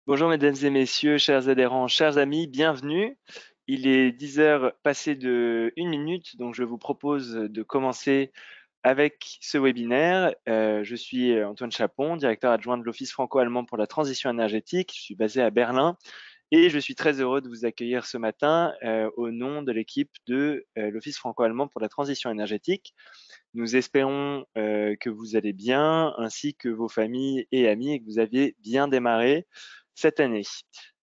Bonjour mesdames et messieurs, chers adhérents, chers amis, bienvenue. Il est 10 heures passées de 1 minute, donc je vous propose de commencer avec ce webinaire. Je suis Antoine Chapon, directeur adjoint de l'Office franco-allemand pour la transition énergétique. Je suis basé à Berlin et je suis très heureux de vous accueillir ce matin au nom de l'équipe de l'Office franco-allemand pour la transition énergétique. Nous espérons que vous allez bien, ainsi que vos familles et amis, et que vous aviez bien démarré cette année.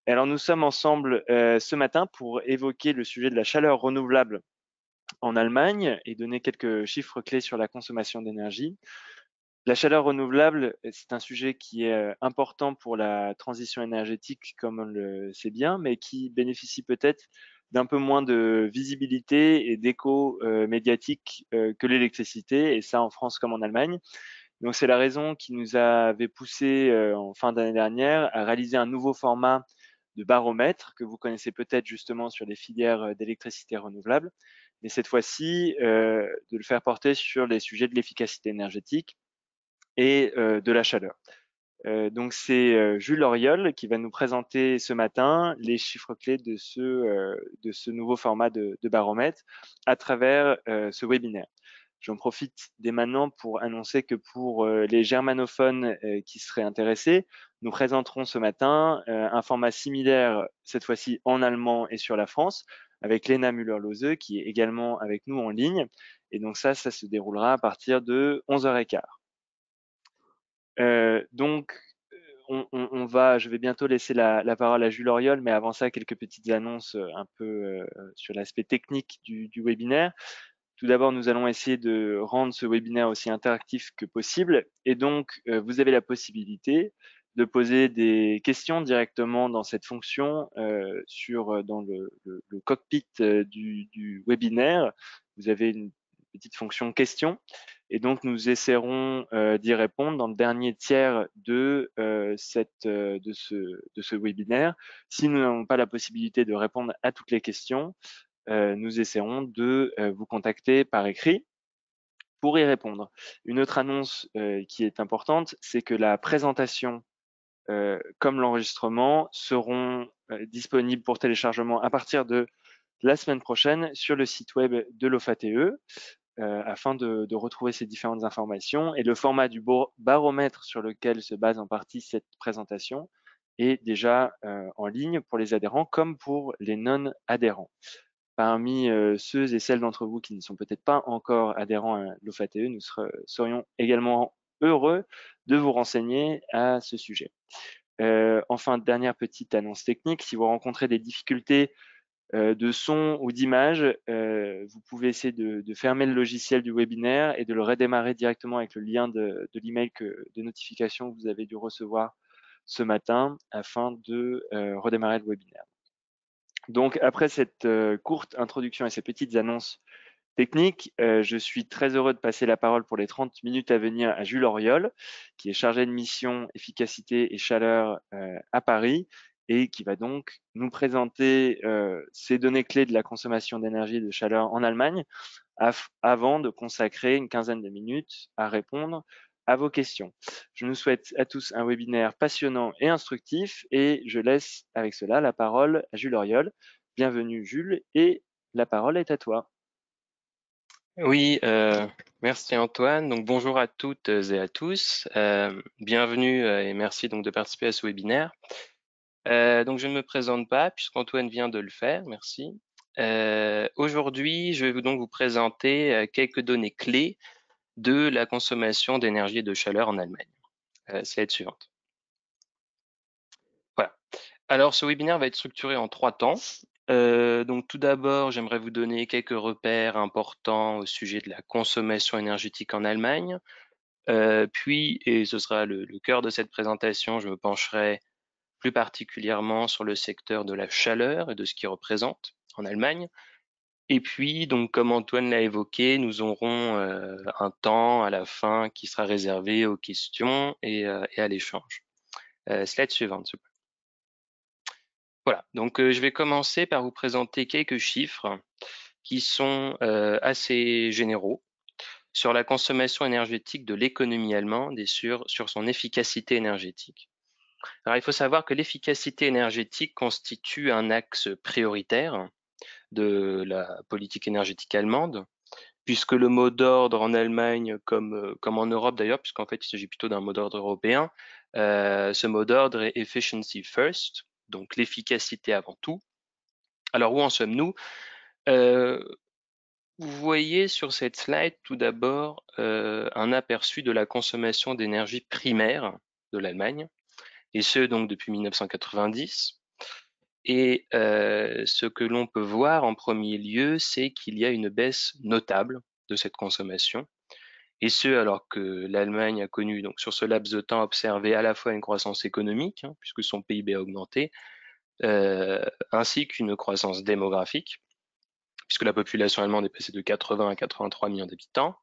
Alors nous sommes ensemble ce matin pour évoquer le sujet de la chaleur renouvelable en Allemagne et donner quelques chiffres clés sur la consommation d'énergie. La chaleur renouvelable, c'est un sujet qui est important pour la transition énergétique, comme on le sait bien, mais qui bénéficie peut-être d'un peu moins de visibilité et d'écho médiatique que l'électricité, et ça en France comme en Allemagne. Donc c'est la raison qui nous avait poussé en fin d'année dernière à réaliser un nouveau format de baromètre que vous connaissez peut-être justement sur les filières d'électricité renouvelable, mais cette fois-ci de le faire porter sur les sujets de l'efficacité énergétique et de la chaleur. Donc c'est Jules Auriol qui va nous présenter ce matin les chiffres clés de ce nouveau format de baromètre à travers ce webinaire. J'en profite dès maintenant pour annoncer que pour les germanophones qui seraient intéressés, nous présenterons ce matin un format similaire, cette fois-ci en allemand et sur la France, avec Lena Müller-Lose qui est également avec nous en ligne. Et donc ça se déroulera à partir de 11h15. Donc, je vais bientôt laisser la parole à Jules Auriol, mais avant ça, quelques petites annonces un peu sur l'aspect technique du webinaire. Tout d'abord, nous allons essayer de rendre ce webinaire aussi interactif que possible. Et donc, vous avez la possibilité de poser des questions directement dans cette fonction dans le cockpit du webinaire. Vous avez une petite fonction question. Et donc, nous essaierons d'y répondre dans le dernier tiers de ce webinaire. Si nous n'avons pas la possibilité de répondre à toutes les questions, nous essaierons de vous contacter par écrit pour y répondre. Une autre annonce qui est importante, c'est que la présentation comme l'enregistrement seront disponibles pour téléchargement à partir de la semaine prochaine sur le site web de l'OFATE afin de retrouver ces différentes informations. Et le format du baromètre sur lequel se base en partie cette présentation est déjà en ligne pour les adhérents comme pour les non-adhérents. Parmi ceux et celles d'entre vous qui ne sont peut-être pas encore adhérents à l'OFATE, nous serions également heureux de vous renseigner à ce sujet. Enfin, dernière petite annonce technique, si vous rencontrez des difficultés de son ou d'image, vous pouvez essayer de fermer le logiciel du webinaire et de le redémarrer directement avec le lien de l'email de notification que vous avez dû recevoir ce matin afin de redémarrer le webinaire. Donc après cette courte introduction et ces petites annonces techniques, je suis très heureux de passer la parole pour les 30 minutes à venir à Jules Auriol, qui est chargé de mission efficacité et chaleur à Paris et qui va donc nous présenter ces données clés de la consommation d'énergie et de chaleur en Allemagne avant de consacrer une quinzaine de minutes à répondre à vos questions. Je nous souhaite à tous un webinaire passionnant et instructif et je laisse avec cela la parole à Jules Auriol. Bienvenue Jules et la parole est à toi. Oui, merci Antoine. Donc bonjour à toutes et à tous. Bienvenue et merci donc de participer à ce webinaire. Donc je ne me présente pas puisqu'Antoine vient de le faire. Merci. Aujourd'hui, je vais donc vous présenter quelques données clés de la consommation d'énergie et de chaleur en Allemagne. Slide suivante. Voilà. Alors ce webinaire va être structuré en 3 temps. Donc tout d'abord, j'aimerais vous donner quelques repères importants au sujet de la consommation énergétique en Allemagne. Puis, et ce sera le cœur de cette présentation, je me pencherai plus particulièrement sur le secteur de la chaleur et de ce qu'il représente en Allemagne. Et puis, donc, comme Antoine l'a évoqué, nous aurons un temps à la fin qui sera réservé aux questions et à l'échange. Slide suivante, s'il vous plaît. Voilà, donc je vais commencer par vous présenter quelques chiffres qui sont assez généraux sur la consommation énergétique de l'économie allemande et sur son efficacité énergétique. Alors, il faut savoir que l'efficacité énergétique constitue un axe prioritaire de la politique énergétique allemande, puisque le mot d'ordre en Allemagne, comme en Europe d'ailleurs, puisqu'en fait il s'agit plutôt d'un mot d'ordre européen, ce mot d'ordre est efficiency first, donc l'efficacité avant tout. Alors où en sommes-nous? Vous voyez sur cette slide tout d'abord un aperçu de la consommation d'énergie primaire de l'Allemagne, et ce donc depuis 1990. Et ce que l'on peut voir en premier lieu, c'est qu'il y a une baisse notable de cette consommation, et ce alors que l'Allemagne a connu donc sur ce laps de temps observé à la fois une croissance économique, puisque son PIB a augmenté, ainsi qu'une croissance démographique, puisque la population allemande est passée de 80 à 83 millions d'habitants.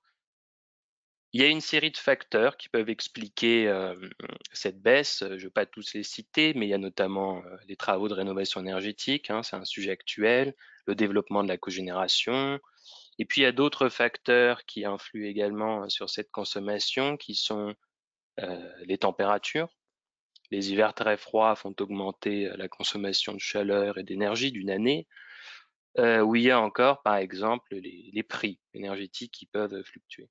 Il y a une série de facteurs qui peuvent expliquer cette baisse. Je ne vais pas tous les citer, mais il y a notamment les travaux de rénovation énergétique, c'est un sujet actuel, le développement de la cogénération. Et puis il y a d'autres facteurs qui influent également sur cette consommation, qui sont les températures. Les hivers très froids font augmenter la consommation de chaleur et d'énergie d'une année, où il y a encore, par exemple, les prix énergétiques qui peuvent fluctuer.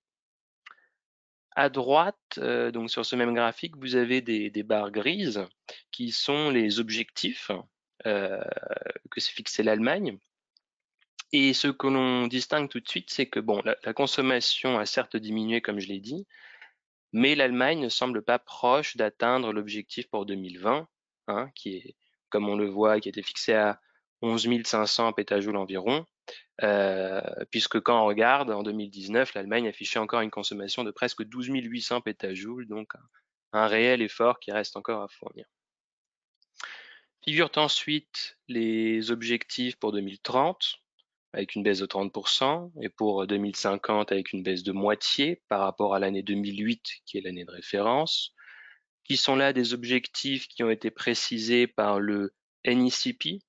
À droite, donc sur ce même graphique, vous avez des barres grises qui sont les objectifs que s'est fixé l'Allemagne. Et ce que l'on distingue tout de suite, c'est que bon, la consommation a certes diminué, comme je l'ai dit, mais l'Allemagne ne semble pas proche d'atteindre l'objectif pour 2020, qui est, comme on le voit, qui était fixé à 11 500 pétajoules environ, puisque quand on regarde, en 2019, l'Allemagne affichait encore une consommation de presque 12 800 pétajoules, donc un réel effort qui reste encore à fournir. Figurent ensuite les objectifs pour 2030, avec une baisse de 30%, et pour 2050 avec une baisse de moitié par rapport à l'année 2008, qui est l'année de référence, qui sont là des objectifs qui ont été précisés par le NECP,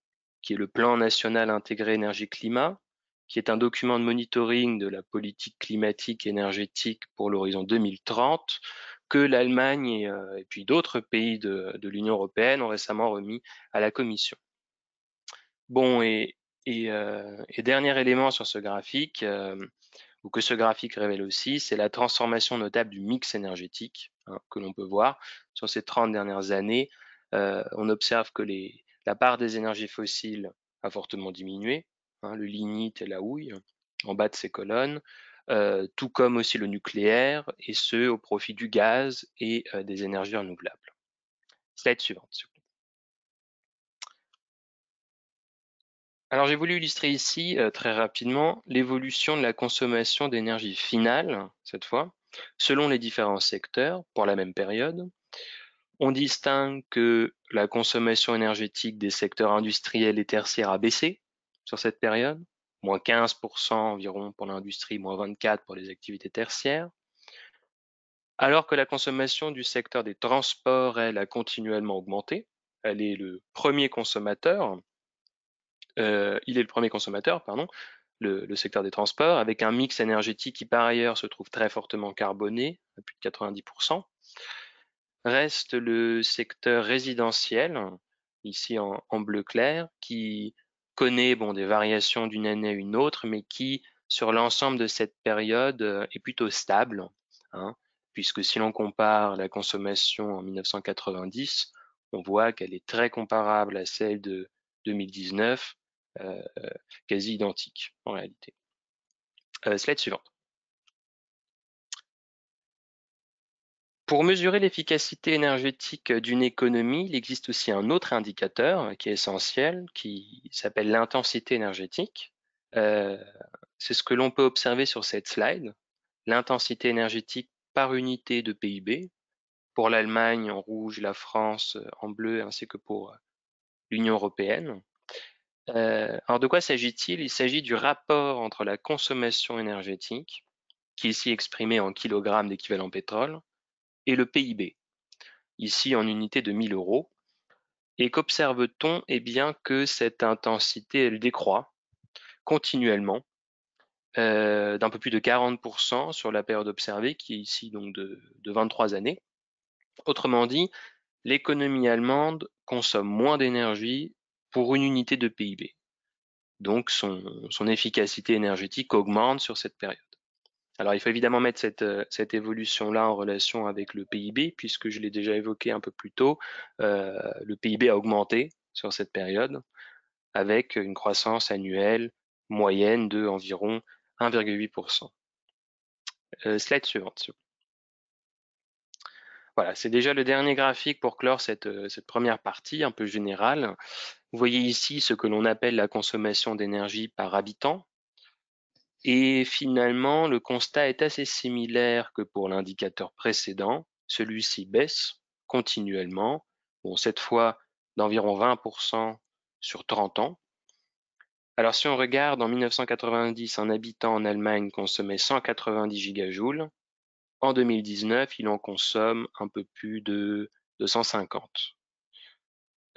qui est le Plan national intégré énergie-climat, qui est un document de monitoring de la politique climatique et énergétique pour l'horizon 2030, que l'Allemagne et puis d'autres pays de l'Union européenne ont récemment remis à la Commission. Bon, et dernier élément sur ce graphique, ou que ce graphique révèle aussi, c'est la transformation notable du mix énergétique que l'on peut voir sur ces 30 dernières années. On observe que la part des énergies fossiles a fortement diminué, le lignite et la houille en bas de ces colonnes, tout comme aussi le nucléaire, et ce au profit du gaz et des énergies renouvelables. Slide suivante, s'il vous plaît. Alors j'ai voulu illustrer ici très rapidement l'évolution de la consommation d'énergie finale, cette fois, selon les différents secteurs pour la même période. On distingue que la consommation énergétique des secteurs industriels et tertiaires a baissé sur cette période, moins 15% environ pour l'industrie, moins 24% pour les activités tertiaires, alors que la consommation du secteur des transports, elle, a continuellement augmenté. Elle est le premier consommateur. Il est le premier consommateur, pardon, le secteur des transports, avec un mix énergétique qui par ailleurs se trouve très fortement carboné, à plus de 90%. Reste le secteur résidentiel, ici en bleu clair, qui connaît des variations d'une année à une autre, mais qui, sur l'ensemble de cette période, est plutôt stable, puisque si l'on compare la consommation en 1990, on voit qu'elle est très comparable à celle de 2019, quasi identique en réalité. Slide suivante. Pour mesurer l'efficacité énergétique d'une économie, il existe aussi un autre indicateur qui est essentiel, qui s'appelle l'intensité énergétique. C'est ce que l'on peut observer sur cette slide, l'intensité énergétique par unité de PIB, pour l'Allemagne en rouge, la France en bleu, ainsi que pour l'Union européenne. Alors de quoi s'agit-il? Il s'agit du rapport entre la consommation énergétique, qui est ici exprimée en kilogrammes d'équivalent pétrole, et le PIB, ici en unité de 1000 euros. Et qu'observe-t-on? Eh bien que cette intensité, elle décroît continuellement, d'un peu plus de 40% sur la période observée, qui est ici donc de 23 années. Autrement dit, l'économie allemande consomme moins d'énergie pour une unité de PIB. Donc son efficacité énergétique augmente sur cette période. Alors il faut évidemment mettre cette évolution-là en relation avec le PIB, puisque je l'ai déjà évoqué un peu plus tôt, le PIB a augmenté sur cette période, avec une croissance annuelle moyenne de environ 1,8%. Slide suivante. Voilà, c'est déjà le dernier graphique pour clore cette première partie un peu générale. Vous voyez ici ce que l'on appelle la consommation d'énergie par habitant. Et finalement, le constat est assez similaire que pour l'indicateur précédent. Celui-ci baisse continuellement, bon, cette fois d'environ 20% sur 30 ans. Alors si on regarde, en 1990, un habitant en Allemagne consommait 190 gigajoules. En 2019, il en consomme un peu plus de 250.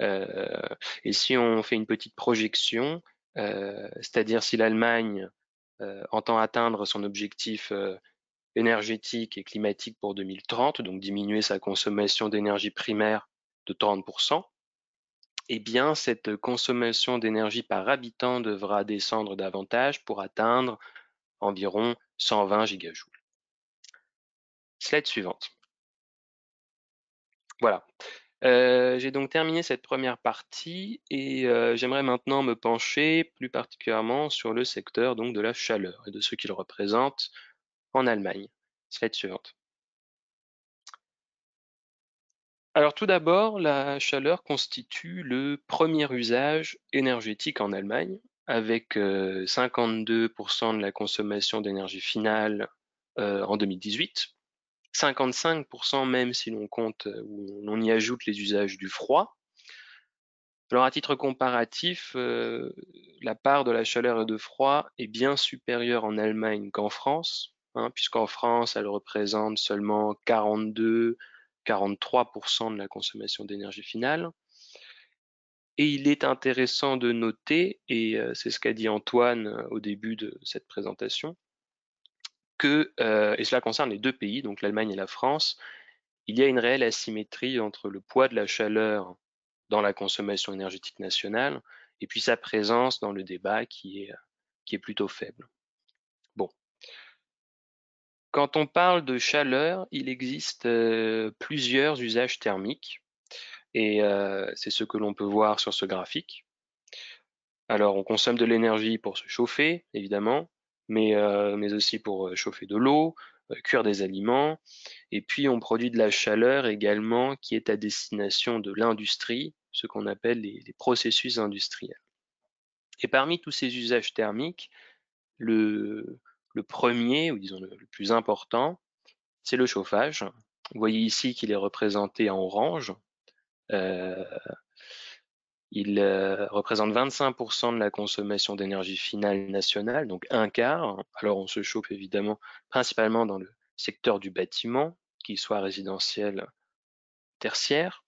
Et si on fait une petite projection, c'est-à-dire si l'Allemagne entend atteindre son objectif énergétique et climatique pour 2030, donc diminuer sa consommation d'énergie primaire de 30%, eh bien cette consommation d'énergie par habitant devra descendre davantage pour atteindre environ 120 gigajoules. Slide suivante. Voilà. J'ai donc terminé cette première partie et j'aimerais maintenant me pencher plus particulièrement sur le secteur donc de la chaleur et de ce qu'il représente en Allemagne. Slide suivante. Alors tout d'abord, la chaleur constitue le premier usage énergétique en Allemagne, avec 52% de la consommation d'énergie finale en 2018, 55% même si l'on compte ou on y ajoute les usages du froid. Alors à titre comparatif, la part de la chaleur et de froid est bien supérieure en Allemagne qu'en France, puisqu'en France, elle représente seulement 42-43% de la consommation d'énergie finale. Et il est intéressant de noter, et c'est ce qu'a dit Antoine au début de cette présentation, que, et cela concerne les deux pays, donc l'Allemagne et la France, il y a une réelle asymétrie entre le poids de la chaleur dans la consommation énergétique nationale et puis sa présence dans le débat qui est plutôt faible. Bon. Quand on parle de chaleur, il existe plusieurs usages thermiques et c'est ce que l'on peut voir sur ce graphique. Alors on consomme de l'énergie pour se chauffer, évidemment, mais aussi pour chauffer de l'eau, cuire des aliments, et puis on produit de la chaleur également qui est à destination de l'industrie, ce qu'on appelle les processus industriels. Et parmi tous ces usages thermiques, le premier, ou disons le plus important, c'est le chauffage. Vous voyez ici qu'il est représenté en orange. Il représente 25% de la consommation d'énergie finale nationale, donc un quart. Alors on se chauffe évidemment principalement dans le secteur du bâtiment, qu'il soit résidentiel, tertiaire.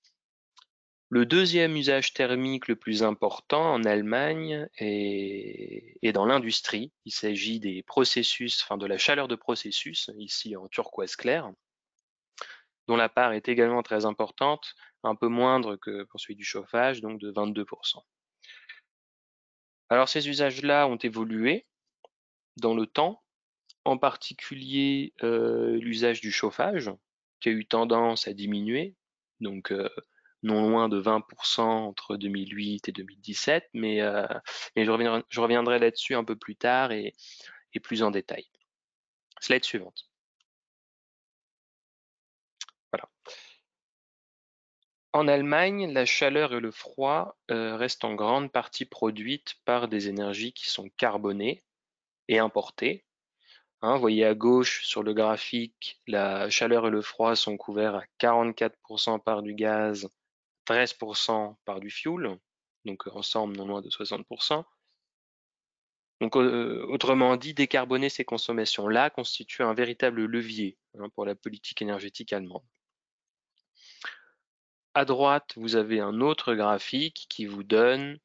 Le deuxième usage thermique le plus important en Allemagne est dans l'industrie. Il s'agit des processus, enfin de la chaleur de processus, ici en turquoise clair, dont la part est également très importante, un peu moindre que pour celui du chauffage, donc de 22%. Alors ces usages-là ont évolué dans le temps, en particulier l'usage du chauffage, qui a eu tendance à diminuer, donc non loin de 20% entre 2008 et 2017, mais je reviendrai là-dessus un peu plus tard et plus en détail. Slide suivante. Voilà. En Allemagne, la chaleur et le froid restent en grande partie produites par des énergies qui sont carbonées et importées. Vous voyez à gauche sur le graphique, la chaleur et le froid sont couverts à 44% par du gaz, 13% par du fioul, donc ensemble non loin de 60%. Donc autrement dit, décarboner ces consommations-là constitue un véritable levier pour la politique énergétique allemande. À droite, vous avez un autre graphique qui vous donne,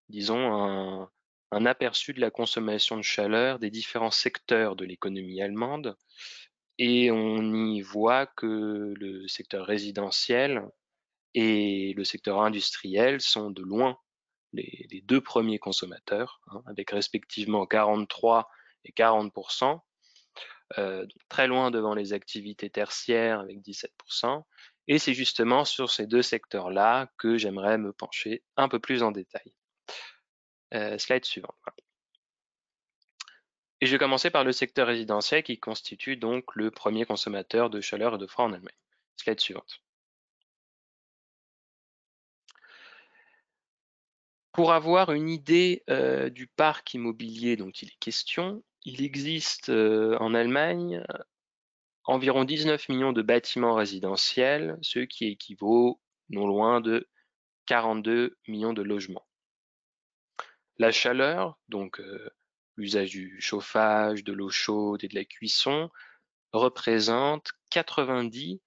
disons, un aperçu de la consommation de chaleur des différents secteurs de l'économie allemande. Et on y voit que le secteur résidentiel et le secteur industriel sont de loin les deux premiers consommateurs, hein, avec respectivement 43 et 40%, donc très loin devant les activités tertiaires avec 17%. Et c'est justement sur ces deux secteurs-là que j'aimerais me pencher un peu plus en détail. Slide suivant. Et je vais commencer par le secteur résidentiel qui constitue donc le premier consommateur de chaleur et de froid en Allemagne. Slide suivante. Pour avoir une idée du parc immobilier dont il est question, il existe en Allemagne environ 19 millions de bâtiments résidentiels, ce qui équivaut non loin de 42 millions de logements. La chaleur, donc l'usage du chauffage, de l'eau chaude et de la cuisson, représente 90%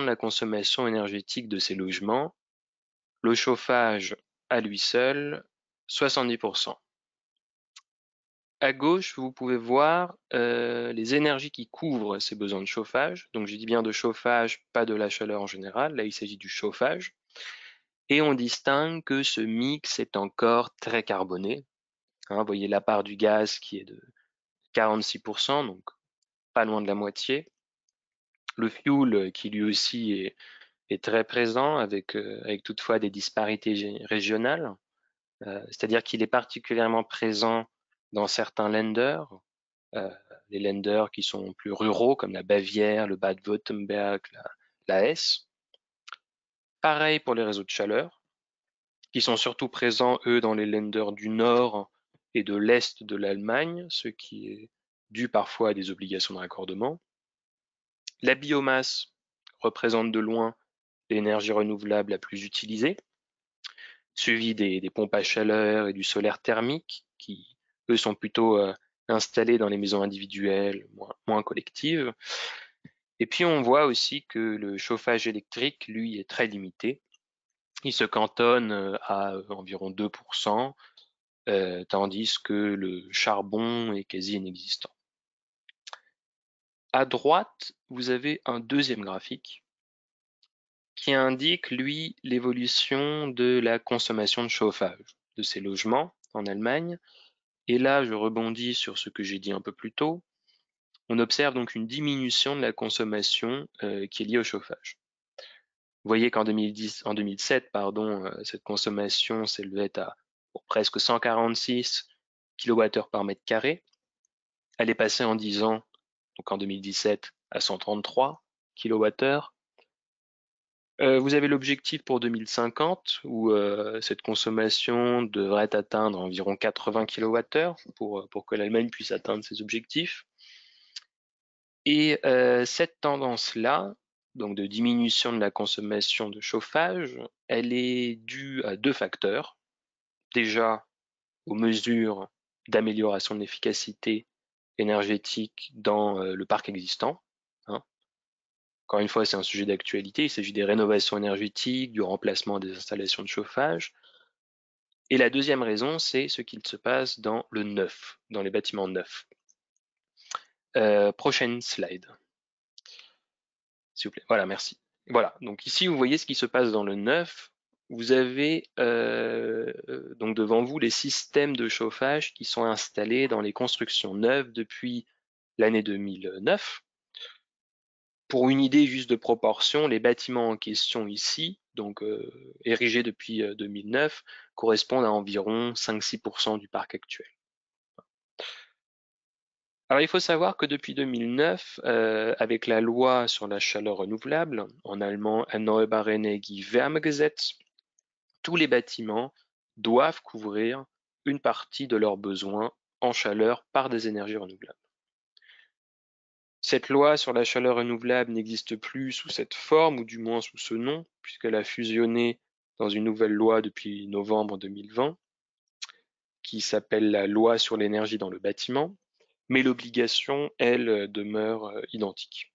de la consommation énergétique de ces logements. Le chauffage, à lui seul, 70%. À gauche, vous pouvez voir les énergies qui couvrent ces besoins de chauffage. Donc, je dis bien de chauffage, pas de la chaleur en général. Là, il s'agit du chauffage. Et on distingue que ce mix est encore très carboné. Hein, vous voyez la part du gaz qui est de 46%, donc pas loin de la moitié. Le fuel qui lui aussi est très présent avec toutefois des disparités régionales. C'est-à-dire qu'il est particulièrement présent dans certains Länder, les Länder qui sont plus ruraux comme la Bavière, le Bade-Württemberg, la Hesse. Pareil pour les réseaux de chaleur, qui sont surtout présents, eux, dans les Länder du nord et de l'est de l'Allemagne, ce qui est dû parfois à des obligations de raccordement. La biomasse représente de loin l'énergie renouvelable la plus utilisée, suivi des pompes à chaleur et du solaire thermique, qui, eux, sont plutôt installés dans les maisons individuelles, moins collectives. Et puis, on voit aussi que le chauffage électrique, lui, est très limité. Il se cantonne à environ 2%, tandis que le charbon est quasi inexistant. À droite, vous avez un deuxième graphique qui indique, lui, l'évolution de la consommation de chauffage de ces logements en Allemagne. Et là, je rebondis sur ce que j'ai dit un peu plus tôt. On observe donc une diminution de la consommation qui est liée au chauffage. Vous voyez qu'en 2007, cette consommation s'élevait à presque 146 kWh par mètre carré. Elle est passée en 10 ans, donc en 2017, à 133 kWh. Vous avez l'objectif pour 2050 où cette consommation devrait atteindre environ 80 kWh pour que l'Allemagne puisse atteindre ses objectifs. Et cette tendance-là, donc de diminution de la consommation de chauffage, elle est due à deux facteurs. Déjà, aux mesures d'amélioration de l'efficacité énergétique dans le parc existant. Hein. Encore une fois, c'est un sujet d'actualité. Il s'agit des rénovations énergétiques, du remplacement des installations de chauffage. Et la deuxième raison, c'est ce qu'il se passe dans le neuf, dans les bâtiments neufs. Prochaine slide. S'il vous plaît. Voilà, merci. Voilà, donc ici, vous voyez ce qui se passe dans le neuf. Vous avez donc devant vous les systèmes de chauffage qui sont installés dans les constructions neuves depuis l'année 2009. Pour une idée juste de proportion, les bâtiments en question ici, donc érigés depuis 2009, correspondent à environ 5-6% du parc actuel. Alors il faut savoir que depuis 2009, avec la loi sur la chaleur renouvelable, en allemand Erneuerbare Energiewärmegesetz, tous les bâtiments doivent couvrir une partie de leurs besoins en chaleur par des énergies renouvelables. Cette loi sur la chaleur renouvelable n'existe plus sous cette forme, ou du moins sous ce nom, puisqu'elle a fusionné dans une nouvelle loi depuis novembre 2020, qui s'appelle la loi sur l'énergie dans le bâtiment, mais l'obligation, elle, demeure identique.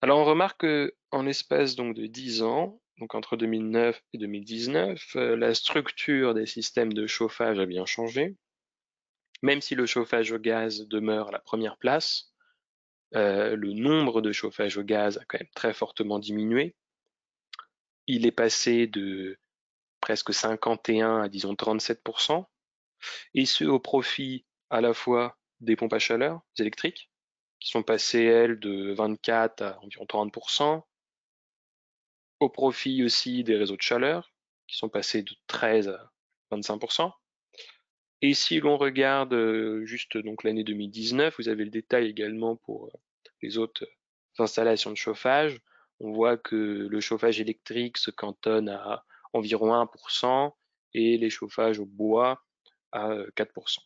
Alors on remarque qu'en l'espace donc de 10 ans, donc entre 2009 et 2019, la structure des systèmes de chauffage a bien changé. Même si le chauffage au gaz demeure à la première place, le nombre de chauffages au gaz a quand même très fortement diminué. il est passé de presque 51 à disons 37%, et ce au profit à la fois des pompes à chaleur électriques, qui sont passées, elles, de 24 à environ 30%, au profit aussi des réseaux de chaleur, qui sont passés de 13 à 25%. Et si l'on regarde juste donc l'année 2019, vous avez le détail également pour les autres installations de chauffage. On voit que le chauffage électrique se cantonne à environ 1% et les chauffages au bois à 4%.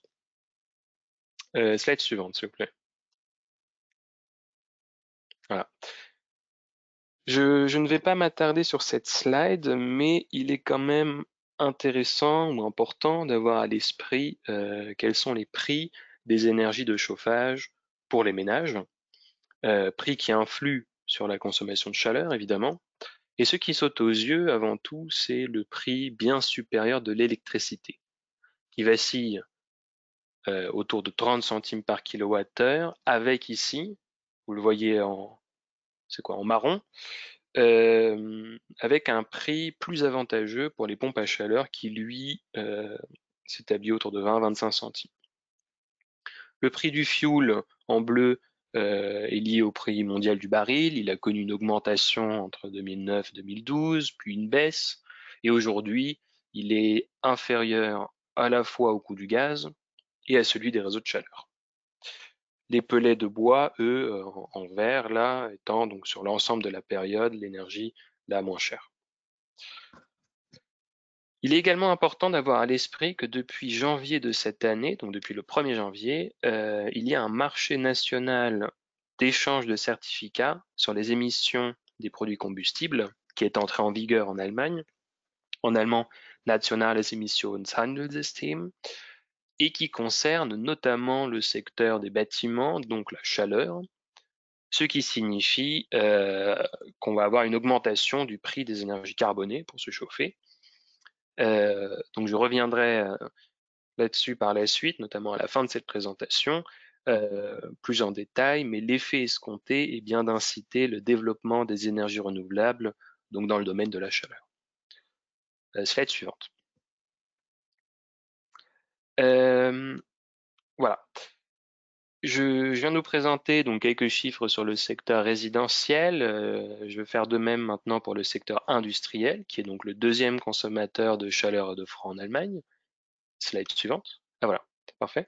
Slide suivante, s'il vous plaît. Voilà. Je ne vais pas m'attarder sur cette slide, mais il est quand même intéressant ou important d'avoir à l'esprit quels sont les prix des énergies de chauffage pour les ménages, prix qui influent sur la consommation de chaleur évidemment. Et ce qui saute aux yeux avant tout, c'est le prix bien supérieur de l'électricité, qui vacille autour de 30 centimes par kilowattheure, avec ici, vous le voyez en, c'est quoi, en marron, avec un prix plus avantageux pour les pompes à chaleur qui, lui, s'établit autour de 20-25 centimes. Le prix du fuel en bleu est lié au prix mondial du baril. Il a connu une augmentation entre 2009 et 2012, puis une baisse. Et aujourd'hui, il est inférieur à la fois au coût du gaz et à celui des réseaux de chaleur. Les pellets de bois, eux, en vert, là, étant donc sur l'ensemble de la période l'énergie la moins chère. Il est également important d'avoir à l'esprit que depuis janvier de cette année, donc depuis le 1er janvier, il y a un marché national d'échange de certificats sur les émissions des produits combustibles qui est entré en vigueur en Allemagne, en allemand Nationales Emissionshandelssystem, et qui concerne notamment le secteur des bâtiments, donc la chaleur, ce qui signifie qu'on va avoir une augmentation du prix des énergies carbonées pour se chauffer. Donc je reviendrai là-dessus par la suite, notamment à la fin de cette présentation, plus en détail, mais l'effet escompté est bien d'inciter le développement des énergies renouvelables, donc dans le domaine de la chaleur. Slide suivante. Voilà. Je viens de nous présenter donc quelques chiffres sur le secteur résidentiel. Je vais faire de même maintenant pour le secteur industriel, qui est donc le deuxième consommateur de chaleur de froid en Allemagne. Slide suivante. Ah voilà, parfait.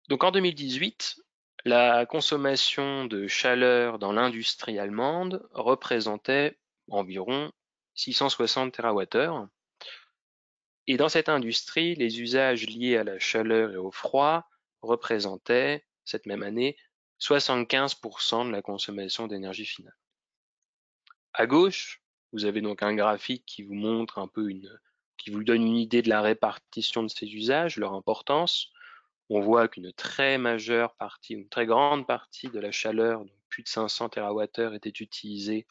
Donc en 2018, la consommation de chaleur dans l'industrie allemande représentait environ 660 TWh. Et dans cette industrie, les usages liés à la chaleur et au froid représentaient, cette même année, 75% de la consommation d'énergie finale. À gauche, vous avez donc un graphique qui vous montre un peu qui vous donne une idée de la répartition de ces usages, leur importance. On voit qu'une très majeure partie, une très grande partie de la chaleur, donc plus de 500 TWh, était utilisée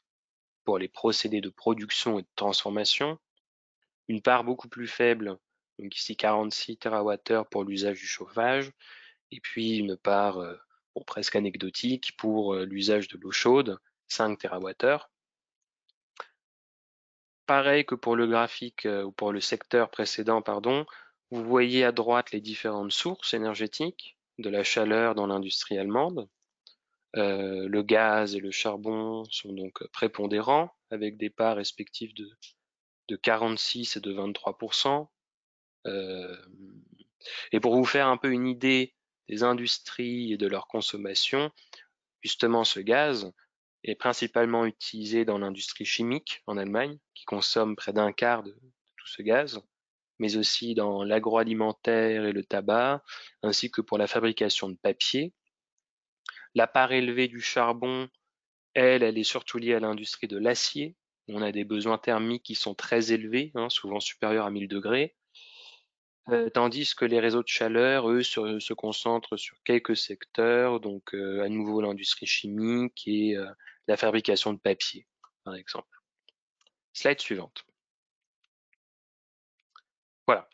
pour les procédés de production et de transformation. Une part beaucoup plus faible, donc ici 46 TWh pour l'usage du chauffage, et puis une part presque anecdotique pour l'usage de l'eau chaude, 5 TWh. Pareil que pour le graphique ou pour le secteur précédent, pardon, vous voyez à droite les différentes sources énergétiques de la chaleur dans l'industrie allemande. Le gaz et le charbon sont donc prépondérants avec des parts respectives de 46 et de 23%. Et pour vous faire un peu une idée des industries et de leur consommation, justement ce gaz est principalement utilisé dans l'industrie chimique en Allemagne, qui consomme près d'un quart de tout ce gaz, mais aussi dans l'agroalimentaire et le tabac, ainsi que pour la fabrication de papier. La part élevée du charbon, elle est surtout liée à l'industrie de l'acier. On a des besoins thermiques qui sont très élevés, souvent supérieurs à 1000 degrés. Tandis que les réseaux de chaleur, eux, se concentrent sur quelques secteurs, donc à nouveau l'industrie chimique et la fabrication de papier, par exemple. Slide suivante. Voilà.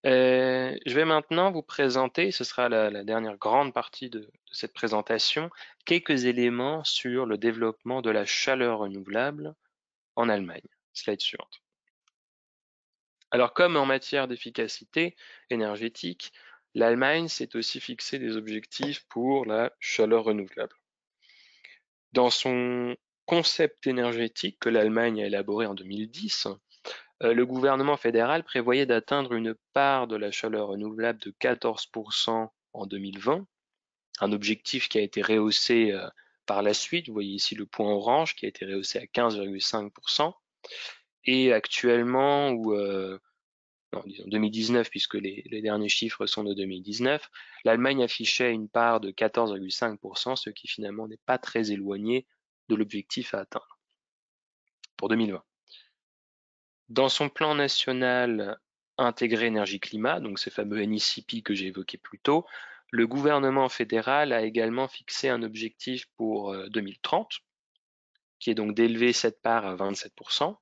Je vais maintenant vous présenter, ce sera la dernière grande partie de cette présentation, quelques éléments sur le développement de la chaleur renouvelable en Allemagne. Slide suivante. Alors, comme en matière d'efficacité énergétique, l'Allemagne s'est aussi fixé des objectifs pour la chaleur renouvelable. Dans son concept énergétique que l'Allemagne a élaboré en 2010, le gouvernement fédéral prévoyait d'atteindre une part de la chaleur renouvelable de 14% en 2020, un objectif qui a été rehaussé par la suite. Vous voyez ici le point orange qui a été rehaussé à 15,5%. Et actuellement, disons 2019, puisque les derniers chiffres sont de 2019, l'Allemagne affichait une part de 14,5%, ce qui finalement n'est pas très éloigné de l'objectif à atteindre pour 2020. Dans son plan national intégré énergie-climat, donc ces fameux NICP que j'ai évoqués plus tôt, le gouvernement fédéral a également fixé un objectif pour 2030, qui est donc d'élever cette part à 27%.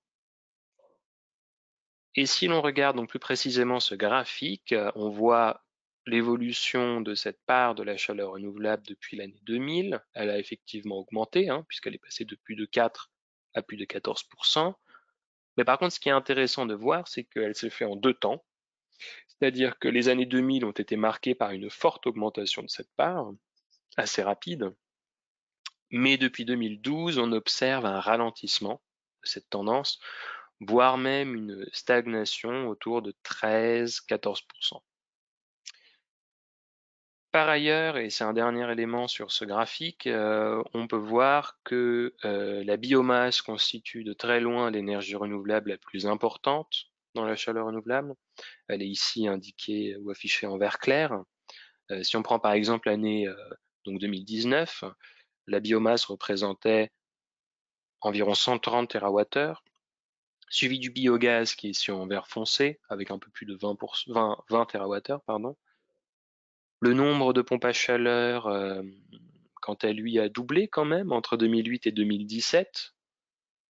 Et si l'on regarde donc plus précisément ce graphique, on voit l'évolution de cette part de la chaleur renouvelable depuis l'année 2000. Elle a effectivement augmenté, puisqu'elle est passée de plus de 4 à plus de 14%. Mais par contre, ce qui est intéressant de voir, c'est qu'elle s'est fait en 2 temps. C'est-à-dire que les années 2000 ont été marquées par une forte augmentation de cette part, assez rapide. Mais depuis 2012, on observe un ralentissement de cette tendance, voire même une stagnation autour de 13-14%. Par ailleurs, et c'est un dernier élément sur ce graphique, on peut voir que la biomasse constitue de très loin l'énergie renouvelable la plus importante dans la chaleur renouvelable. Elle est ici indiquée ou affichée en vert clair. Si on prend par exemple l'année 2019, la biomasse représentait environ 130 TWh, suivi du biogaz qui est ici en vert foncé avec un peu plus de 20 TWh, pardon. Le nombre de pompes à chaleur, quant à lui, a doublé quand même entre 2008 et 2017,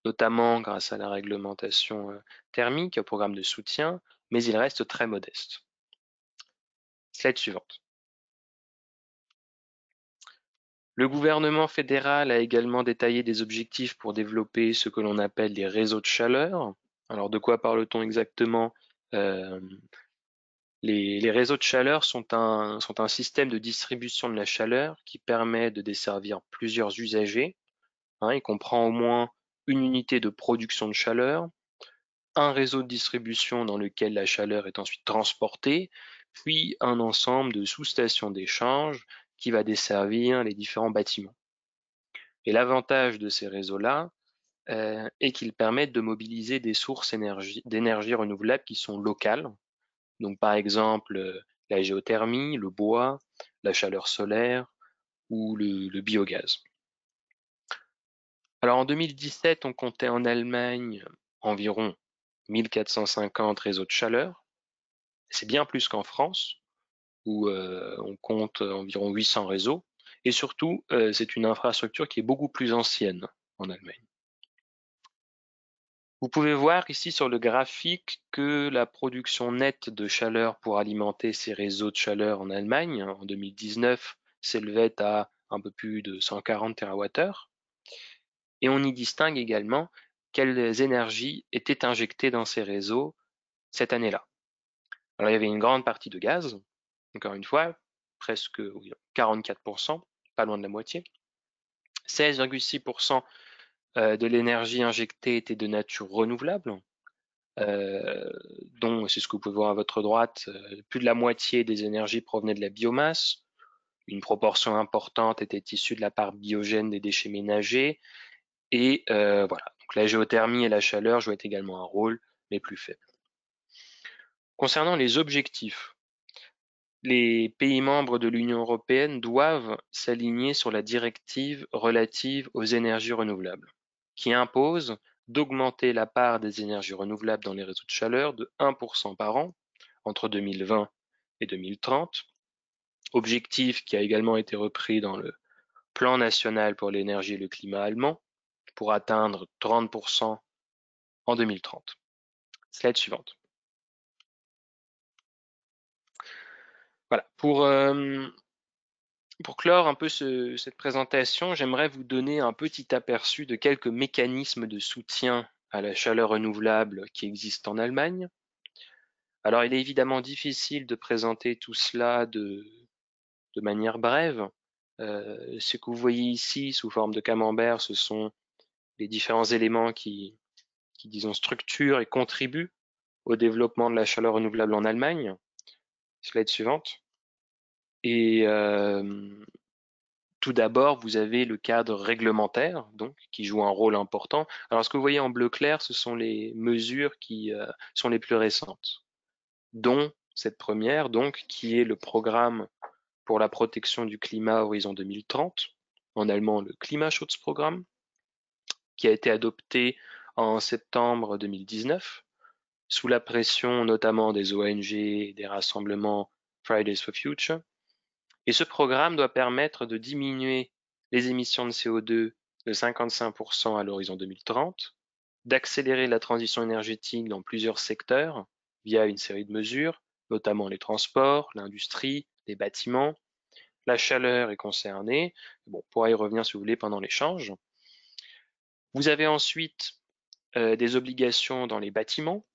notamment grâce à la réglementation thermique, au programme de soutien, mais il reste très modeste. Slide suivante. Le gouvernement fédéral a également détaillé des objectifs pour développer ce que l'on appelle des réseaux de chaleur. Alors de quoi parle-t-on exactement? Les réseaux de chaleur sont un système de distribution de la chaleur qui permet de desservir plusieurs usagers. Il comprend au moins une unité de production de chaleur, un réseau de distribution dans lequel la chaleur est ensuite transportée, puis un ensemble de sous-stations d'échange qui va desservir les différents bâtiments. Et l'avantage de ces réseaux-là est qu'ils permettent de mobiliser des sources d'énergie renouvelable qui sont locales. Donc par exemple la géothermie, le bois, la chaleur solaire ou le biogaz. Alors en 2017, on comptait en Allemagne environ 1450 réseaux de chaleur. C'est bien plus qu'en France, où on compte environ 800 réseaux. Et surtout, c'est une infrastructure qui est beaucoup plus ancienne en Allemagne. Vous pouvez voir ici sur le graphique que la production nette de chaleur pour alimenter ces réseaux de chaleur en Allemagne en 2019 s'élevait à un peu plus de 140 TWh. Et on y distingue également quelles énergies étaient injectées dans ces réseaux cette année-là. Alors il y avait une grande partie de gaz, encore une fois, presque 44%, pas loin de la moitié. 16,6% de l'énergie injectée était de nature renouvelable, dont, c'est ce que vous pouvez voir à votre droite, plus de la moitié des énergies provenaient de la biomasse. Une proportion importante était issue de la part biogène des déchets ménagers. Et voilà, donc la géothermie et la chaleur jouaient également un rôle, mais plus faible. Concernant les objectifs, les pays membres de l'Union européenne doivent s'aligner sur la directive relative aux énergies renouvelables, qui impose d'augmenter la part des énergies renouvelables dans les réseaux de chaleur de 1% par an entre 2020 et 2030, objectif qui a également été repris dans le Plan national pour l'énergie et le climat allemand, pour atteindre 30% en 2030. Slide suivante. Voilà, pour clore un peu cette présentation, j'aimerais vous donner un petit aperçu de quelques mécanismes de soutien à la chaleur renouvelable qui existent en Allemagne. Alors, il est évidemment difficile de présenter tout cela de manière brève. Ce que vous voyez ici sous forme de camembert, ce sont les différents éléments qui disons, structurent et contribuent au développement de la chaleur renouvelable en Allemagne. Slide suivante. Et tout d'abord, vous avez le cadre réglementaire, donc, qui joue un rôle important. Alors, ce que vous voyez en bleu clair, ce sont les mesures qui sont les plus récentes, dont cette première, donc, qui est le programme pour la protection du climat horizon 2030, en allemand le Klimaschutzprogramm, qui a été adopté en septembre 2019, sous la pression notamment des ONG et des rassemblements Fridays for Future. Et ce programme doit permettre de diminuer les émissions de CO2 de 55% à l'horizon 2030, d'accélérer la transition énergétique dans plusieurs secteurs via une série de mesures, notamment les transports, l'industrie, les bâtiments. La chaleur est concernée. Bon, on pourra y revenir si vous voulez pendant l'échange. Vous avez ensuite des obligations dans les bâtiments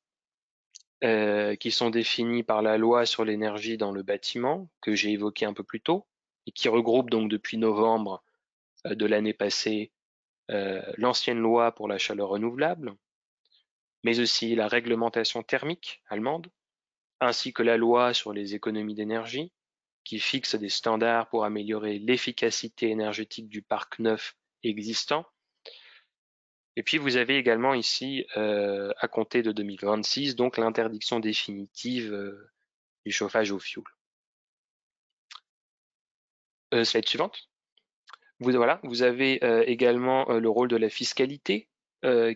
qui sont définies par la loi sur l'énergie dans le bâtiment que j'ai évoqué un peu plus tôt et qui regroupe donc depuis novembre de l'année passée l'ancienne loi pour la chaleur renouvelable, mais aussi la réglementation thermique allemande, ainsi que la loi sur les économies d'énergie, qui fixe des standards pour améliorer l'efficacité énergétique du parc neuf existant. Et puis vous avez également ici, à compter de 2026, donc l'interdiction définitive du chauffage au fioul. Slide suivante. Voilà, vous avez également le rôle de la fiscalité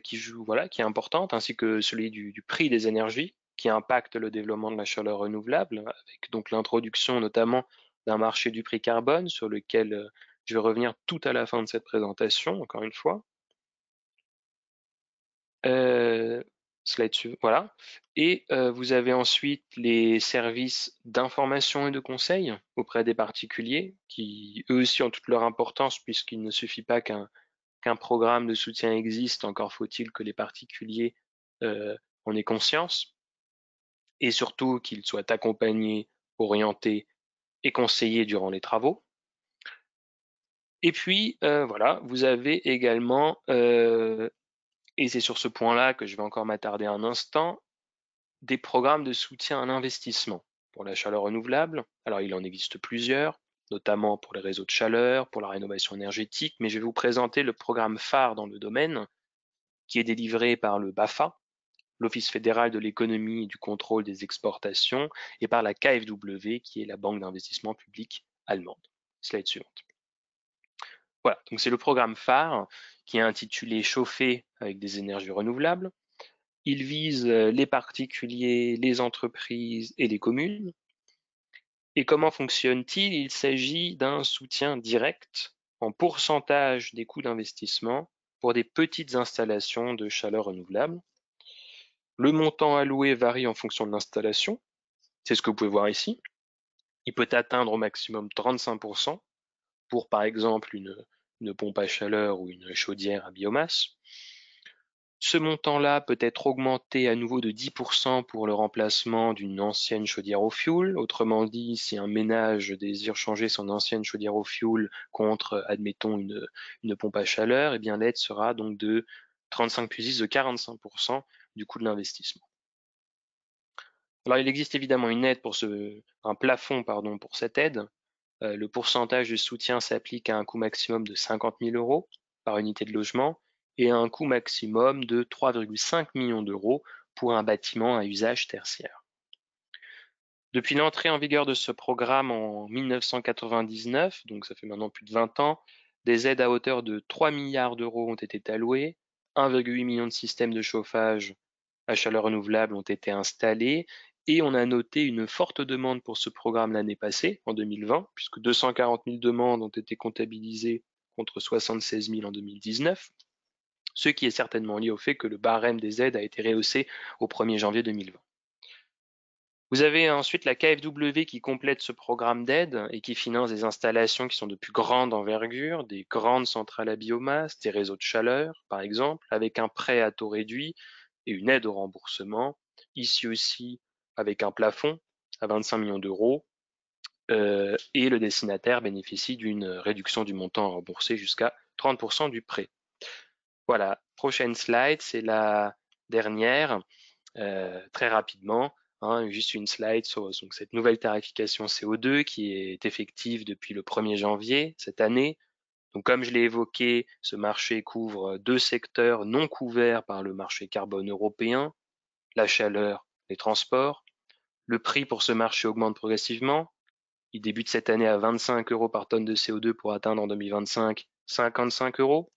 qui joue, voilà, qui est importante, ainsi que celui du prix des énergies, qui impacte le développement de la chaleur renouvelable, avec donc l'introduction notamment d'un marché du prix carbone, sur lequel je vais revenir tout à la fin de cette présentation, encore une fois. Slide suivant, voilà. Et vous avez ensuite les services d'information et de conseil auprès des particuliers, qui eux aussi ont toute leur importance, puisqu'il ne suffit pas qu'un programme de soutien existe, encore faut-il que les particuliers en aient conscience, et surtout qu'ils soient accompagnés, orientés et conseillés durant les travaux. Et puis, voilà, vous avez également, et c'est sur ce point-là que je vais encore m'attarder un instant, des programmes de soutien à l'investissement pour la chaleur renouvelable. Alors, il en existe plusieurs, notamment pour les réseaux de chaleur, pour la rénovation énergétique, mais je vais vous présenter le programme phare dans le domaine, qui est délivré par le BAFA, l'Office fédéral de l'économie et du contrôle des exportations, et par la KfW, qui est la banque d'investissement public allemande. Slide suivante. Voilà, donc c'est le programme phare qui est intitulé Chauffer avec des énergies renouvelables. Il vise les particuliers, les entreprises et les communes. Et comment fonctionne-t-il? Il s'agit d'un soutien direct en pourcentage des coûts d'investissement pour des petites installations de chaleur renouvelable. Le montant alloué varie en fonction de l'installation. C'est ce que vous pouvez voir ici. Il peut atteindre au maximum 35% pour, par exemple, une pompe à chaleur ou une chaudière à biomasse. Ce montant-là peut être augmenté à nouveau de 10% pour le remplacement d'une ancienne chaudière au fioul. Autrement dit, si un ménage désire changer son ancienne chaudière au fioul contre, admettons, une pompe à chaleur, eh bien l'aide sera donc de 35 plus 10 de 45% du coût de l'investissement. Alors il existe évidemment une aide pour un plafond pour cette aide. Le pourcentage de soutien s'applique à un coût maximum de 50 000 euros par unité de logement et à un coût maximum de 3,5 millions d'euros pour un bâtiment à usage tertiaire. Depuis l'entrée en vigueur de ce programme en 1999, donc ça fait maintenant plus de 20 ans, des aides à hauteur de 3 milliards d'euros ont été allouées, 1,8 million de systèmes de chauffage à chaleur renouvelable ont été installés et on a noté une forte demande pour ce programme l'année passée, en 2020, puisque 240 000 demandes ont été comptabilisées contre 76 000 en 2019, ce qui est certainement lié au fait que le barème des aides a été rehaussé au 1er janvier 2020. Vous avez ensuite la KfW qui complète ce programme d'aide et qui finance des installations qui sont de plus grande envergure, des grandes centrales à biomasse, des réseaux de chaleur, par exemple, avec un prêt à taux réduit et une aide au remboursement. Ici aussi, avec un plafond à 25 millions d'euros. Et le destinataire bénéficie d'une réduction du montant à rembourser jusqu'à 30% du prêt. Voilà, prochaine slide, c'est la dernière, très rapidement, hein, juste une slide sur donc, cette nouvelle tarification CO2 qui est effective depuis le 1er janvier cette année. Donc, comme je l'ai évoqué, ce marché couvre deux secteurs non couverts par le marché carbone européen, la chaleur, les transports. Le prix pour ce marché augmente progressivement. Il débute cette année à 25 euros par tonne de CO2 pour atteindre en 2025 55 euros.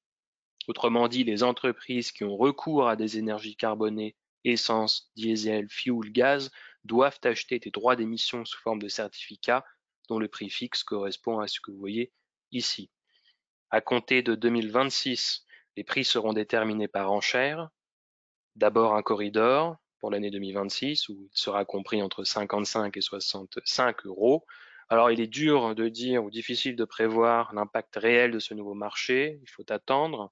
Autrement dit, les entreprises qui ont recours à des énergies carbonées, essence, diesel, fuel, gaz, doivent acheter des droits d'émission sous forme de certificats dont le prix fixe correspond à ce que vous voyez ici. À compter de 2026, les prix seront déterminés par enchère. D'abord un corridor pour l'année 2026 où il sera compris entre 55 et 65 euros. Alors il est dur de dire ou difficile de prévoir l'impact réel de ce nouveau marché. Il faut attendre.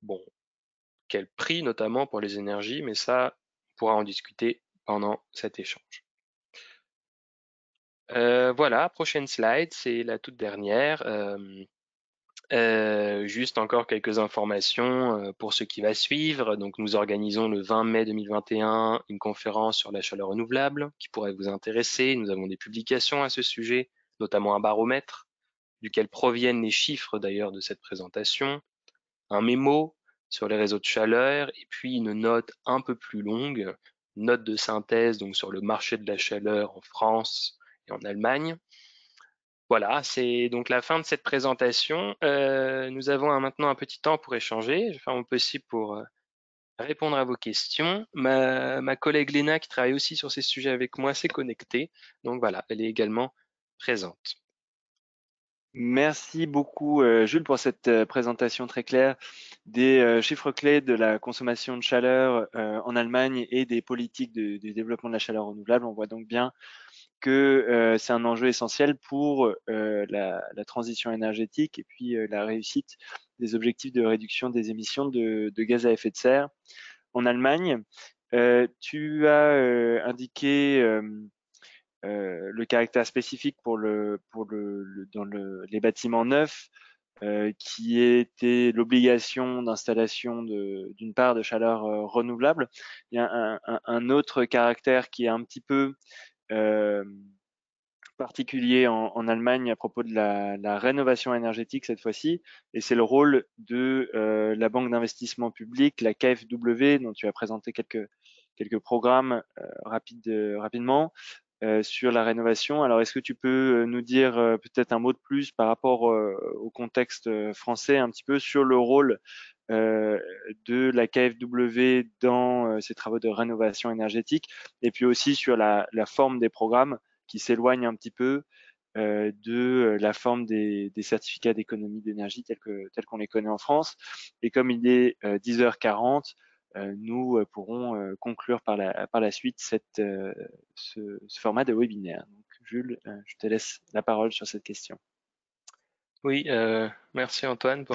Bon, quel prix notamment pour les énergies, mais ça, on pourra en discuter pendant cet échange. Voilà, prochaine slide, c'est la toute dernière. Juste encore quelques informations pour ce qui va suivre. Donc, nous organisons le 20 mai 2021 une conférence sur la chaleur renouvelable qui pourrait vous intéresser. Nous avons des publications à ce sujet, notamment un baromètre, duquel proviennent les chiffres d'ailleurs de cette présentation, un mémo sur les réseaux de chaleur et puis une note un peu plus longue, note de synthèse donc sur le marché de la chaleur en France et en Allemagne. Voilà, c'est donc la fin de cette présentation. Nous avons maintenant un petit temps pour échanger. Je vais faire mon possible pour répondre à vos questions. Ma collègue Léna, qui travaille aussi sur ces sujets avec moi, s'est connectée. Donc voilà, elle est également présente. Merci beaucoup, Jules, pour cette présentation très claire des chiffres clés de la consommation de chaleur en Allemagne et des politiques du développement de la chaleur renouvelable. On voit donc bien que c'est un enjeu essentiel pour la transition énergétique et puis la réussite des objectifs de réduction des émissions de gaz à effet de serre en Allemagne. Tu as indiqué le caractère spécifique les bâtiments neufs, qui était l'obligation d'installation d'une part de chaleur renouvelable. Il y a un autre caractère qui est un petit peu particulier en Allemagne à propos de la rénovation énergétique cette fois-ci, et c'est le rôle de la banque d'investissement public, la KfW, dont tu as présenté quelques programmes rapidement sur la rénovation. Alors, est-ce que tu peux nous dire peut-être un mot de plus par rapport au contexte français, un petit peu sur le rôle de la KfW dans ces travaux de rénovation énergétique, et puis aussi sur la forme des programmes qui s'éloignent un petit peu de la forme des certificats d'économie d'énergie tels qu'on les connaît en France. Et comme il est 10h40, nous pourrons conclure par la suite ce format de webinaire. Donc, Jules, je te laisse la parole sur cette question. Oui, merci Antoine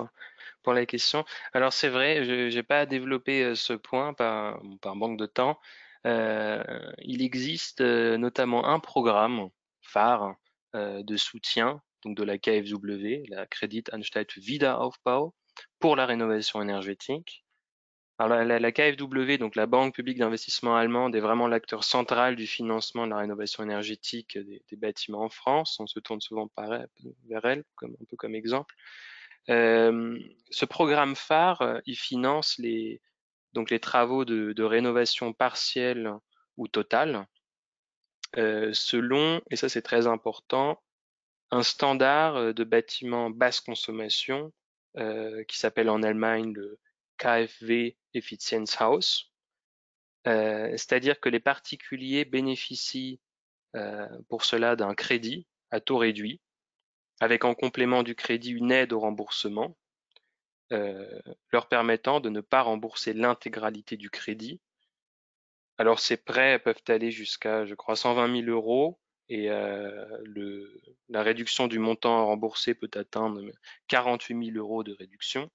pour la question. Alors c'est vrai, je n'ai pas développé ce point par manque de temps. Il existe notamment un programme phare de soutien donc de la KfW, la Kreditanstalt Wiederaufbau, pour la rénovation énergétique. Alors la KfW, donc la Banque publique d'investissement allemande, est vraiment l'acteur central du financement de la rénovation énergétique des bâtiments en France. On se tourne souvent vers elle, un peu comme exemple. Ce programme phare, il finance donc les travaux de rénovation partielle ou totale, selon, et ça c'est très important, un standard de bâtiment basse consommation qui s'appelle en Allemagne le KfW Effizienzhaus. C'est-à-dire que les particuliers bénéficient pour cela d'un crédit à taux réduit, avec en complément du crédit une aide au remboursement, leur permettant de ne pas rembourser l'intégralité du crédit, Alors ces prêts peuvent aller jusqu'à, je crois, 120 000 euros et la réduction du montant remboursé peut atteindre 48 000 euros de réduction.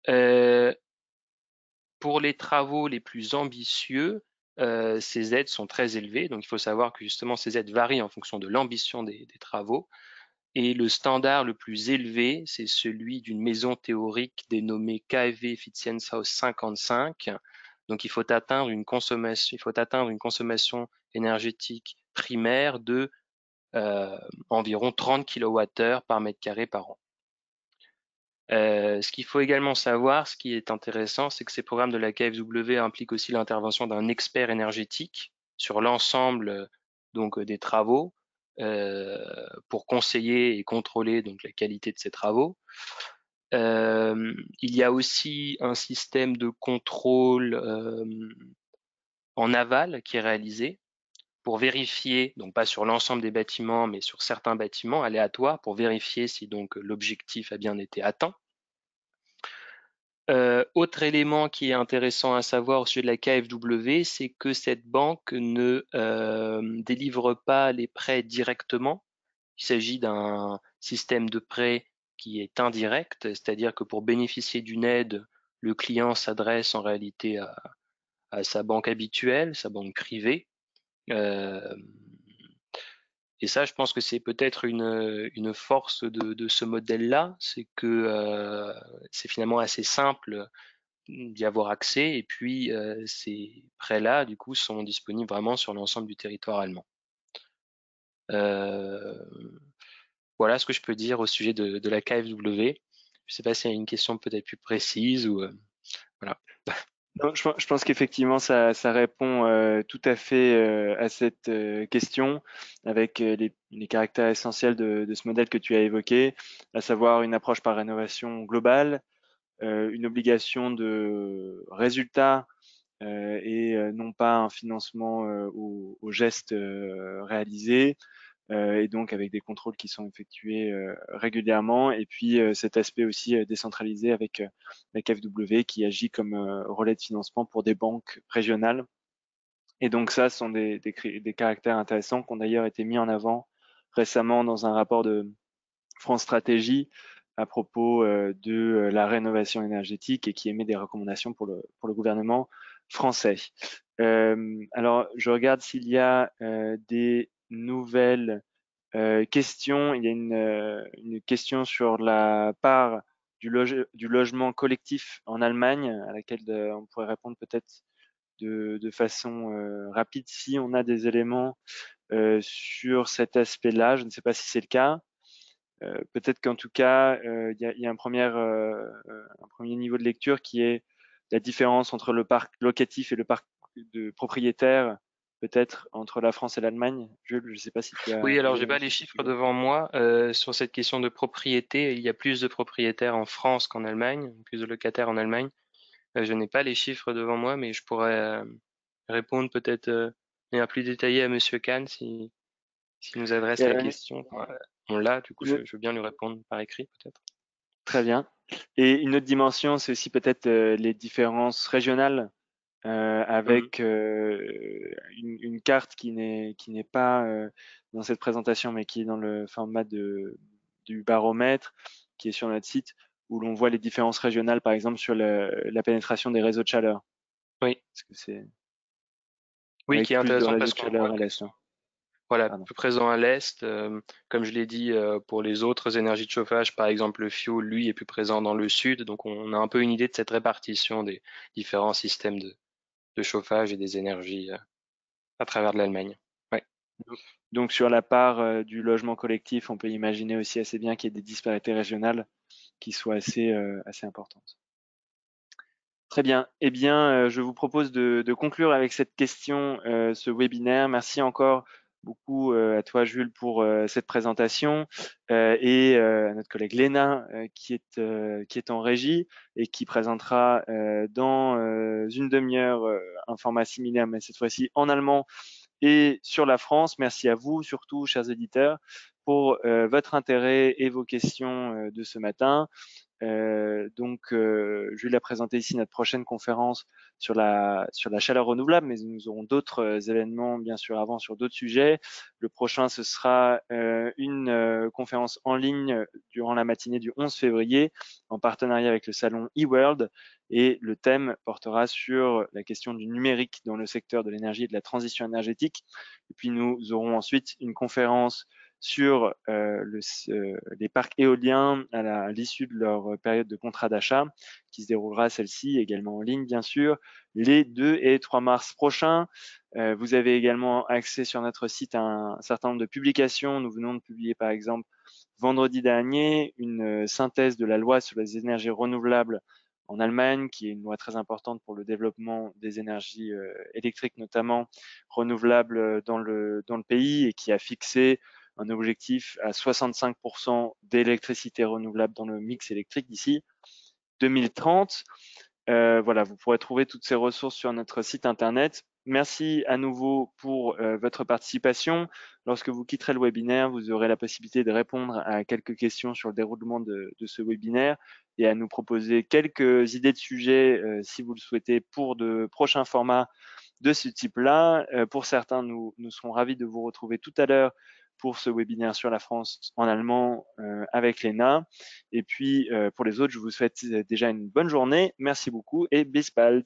Euh, pour les travaux les plus ambitieux, ces aides sont très élevées. Donc il faut savoir que justement ces aides varient en fonction de l'ambition des travaux. Et le standard le plus élevé, c'est celui d'une maison théorique dénommée KfW Effizienzhaus 55. Donc il faut atteindre une consommation énergétique primaire de environ 30 kWh par mètre carré par an. Ce qu'il faut également savoir, ce qui est intéressant, c'est que ces programmes de la KfW impliquent aussi l'intervention d'un expert énergétique sur l'ensemble donc des travaux pour conseiller et contrôler donc la qualité de ces travaux. Il y a aussi un système de contrôle en aval qui est réalisé pour vérifier, donc pas sur l'ensemble des bâtiments, mais sur certains bâtiments aléatoires, pour vérifier si donc l'objectif a bien été atteint. Autre élément qui est intéressant à savoir au sujet de la KfW, c'est que cette banque ne délivre pas les prêts directement. Il s'agit d'un système de prêt qui est indirect, c'est-à-dire que pour bénéficier d'une aide, le client s'adresse en réalité à sa banque habituelle, sa banque privée. Et ça, je pense que c'est peut-être une force de ce modèle-là, c'est que c'est finalement assez simple d'y avoir accès. Et puis, ces prêts-là, du coup, sont disponibles vraiment sur l'ensemble du territoire allemand. Voilà ce que je peux dire au sujet de la KfW. Je ne sais pas s'il y a une question peut-être plus précise ou voilà. Non, je pense qu'effectivement, ça répond tout à fait à cette question, avec les caractères essentiels de ce modèle que tu as évoqué, à savoir une approche par rénovation globale, une obligation de résultat et non pas un financement au geste réalisé, et donc avec des contrôles qui sont effectués régulièrement. Et puis cet aspect aussi décentralisé avec la KfW qui agit comme relais de financement pour des banques régionales. Et donc ça, ce sont des caractères intéressants qui ont d'ailleurs été mis en avant récemment dans un rapport de France Stratégie à propos de la rénovation énergétique et qui émet des recommandations pour le gouvernement français. Alors, je regarde s'il y a des nouvelles questions. Il y a une question sur la part du logement collectif en Allemagne, à laquelle on pourrait répondre peut-être de façon rapide si on a des éléments sur cet aspect-là. Je ne sais pas si c'est le cas. Peut-être qu'en tout cas, il y a un premier niveau de lecture qui est la différence entre le parc locatif et le parc de propriétaires, peut-être entre la France et l'Allemagne. Jules, je ne sais pas si tu as Oui, alors des j'ai éléments pas les sur ce chiffres sujet. devant moi sur cette question de propriété. Il y a plus de propriétaires en France qu'en Allemagne, plus de locataires en Allemagne. Je n'ai pas les chiffres devant moi, mais je pourrais répondre peut-être de manière plus détaillée à Monsieur Kahn s'il nous adresse la Euh, question. On l'a, du coup, une je veux bien lui répondre par écrit peut-être. Très bien. Et une autre dimension, c'est aussi peut-être les différences régionales Mhm. avec une carte qui n'est pas dans cette présentation, mais qui est dans le format du baromètre, qui est sur notre site, où l'on voit les différences régionales, par exemple sur la pénétration des réseaux de chaleur. Oui, Parce que c'est oui, qui avec est plus de intéressant réseaux parce de qu'on voit chaleur à que l'est, hein. voilà, Pardon. plus présent à l'est. Comme je l'ai dit, pour les autres énergies de chauffage, par exemple le fioul, lui, est plus présent dans le sud. Donc on a un peu une idée de cette répartition des différents systèmes de chauffage et des énergies à travers de l'Allemagne. Ouais. Donc sur la part du logement collectif, on peut imaginer aussi assez bien qu'il y ait des disparités régionales qui soient assez importantes. Très bien. Eh bien, je vous propose de conclure avec cette question, ce webinaire. Merci encore beaucoup à toi, Jules, pour cette présentation et à notre collègue Léna qui est en régie et qui présentera dans une demi-heure un format similaire, mais cette fois-ci en allemand et sur la France. Merci à vous, surtout, chers éditeurs, pour votre intérêt et vos questions de ce matin. Je vais la présenter ici, notre prochaine conférence sur la chaleur renouvelable, mais nous aurons d'autres événements, bien sûr, avant sur d'autres sujets. Le prochain, ce sera une conférence en ligne durant la matinée du 11 février, en partenariat avec le salon eWorld, et le thème portera sur la question du numérique dans le secteur de l'énergie et de la transition énergétique. Et puis nous aurons ensuite une conférence sur les parcs éoliens à l'issue de leur période de contrat d'achat, qui se déroulera celle-ci également en ligne, bien sûr, les 2 et 3 mars prochains. Vous avez également accès sur notre site à un certain nombre de publications. Nous venons de publier, par exemple, vendredi dernier, une synthèse de la loi sur les énergies renouvelables en Allemagne, qui est une loi très importante pour le développement des énergies électriques, notamment renouvelables dans le pays, et qui a fixé un objectif à 65% d'électricité renouvelable dans le mix électrique d'ici 2030. Voilà, vous pourrez trouver toutes ces ressources sur notre site internet. Merci à nouveau pour votre participation. Lorsque vous quitterez le webinaire, vous aurez la possibilité de répondre à quelques questions sur le déroulement de ce webinaire et à nous proposer quelques idées de sujets, si vous le souhaitez, pour de prochains formats de ce type-là. Pour certains, nous serons ravis de vous retrouver tout à l'heure pour ce webinaire sur la France en allemand avec Léna. Et puis, pour les autres, je vous souhaite déjà une bonne journée. Merci beaucoup et bis bald.